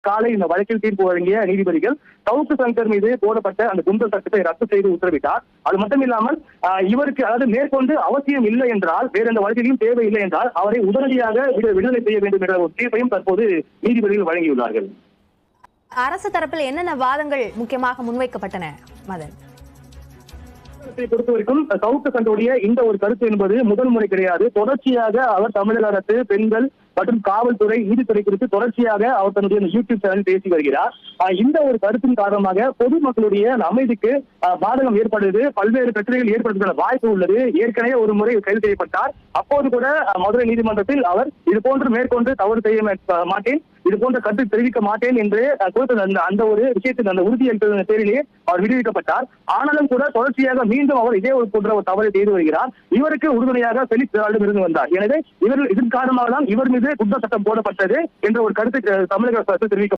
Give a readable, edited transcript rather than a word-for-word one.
காலை இந்த வழக்கில் தீர்ப்பு வழங்கிய நீதிபதிகள் சவுக்கு சங்கர் மீது போடப்பட்ட அந்த குண்டர் சட்டத்தை ரத்து செய்து உத்தரவிட்டார். அது மட்டும் இல்லாமல் இவருக்கு அதாவது மேற்கொண்டு அவசியம் இல்லை என்றால், வேற எந்த வழக்கிலும் தேவை இல்லை என்றால் அவரை உடனடியாக விடுதலை செய்ய வேண்டும் என்ற ஒரு தீர்ப்பையும் தற்போது நீதிபதிகள் வழங்கியுள்ளார்கள். அரசு தரப்பில் என்னென்ன வாதங்கள் முக்கியமாக முன்வைக்கப்பட்டன மதன்? பொறுத்தவரைக்கும் சவுக்கு சங்கருடைய இந்த ஒரு கருத்து என்பது முதல் முறை கிடையாது. தொடர்ச்சியாக அவர் தமிழக அரசு, பெண்கள் மற்றும் காவல்துறை, நீதித்துறை குறித்து தொடர்ச்சியாக அவர் தன்னுடைய யூடியூப் சேனல் பேசி வருகிறார். இந்த ஒரு கருத்தின் காரணமாக பொதுமக்களுடைய அமைதிக்கு பாதகம் ஏற்படுது, பல்வேறு பிரச்சனைகள் ஏற்படுவதற்கான வாய்ப்பு உள்ளது. ஏற்கனவே ஒரு முறை கைது செய்யப்பட்டார். அப்போது கூட மதுரை நீதிமன்றத்தில் அவர் இது போன்று மேற்கொண்டு தவறு செய்ய மாட்டேன், இது போன்ற கருத்து தெரிவிக்க மாட்டேன் என்று அந்த ஒரு விஷயத்தில் அந்த உறுதியளித்த பேரிலே அவர் விடுவிக்கப்பட்டார். ஆனாலும் கூட தொடர்ச்சியாக மீண்டும் அவர் இதே போன்ற ஒரு தவறை செய்து வருகிறார். இவருக்கு உறுதுணையாக பெலிக்ஸ் ஜெரால்டும் இருந்து வந்தார். எனவே இதன் காரணமாக தான் இவர் மீது குற்ற சட்டம் போடப்பட்டது என்ற ஒரு கருத்து தமிழக அரசு தெரிவிக்க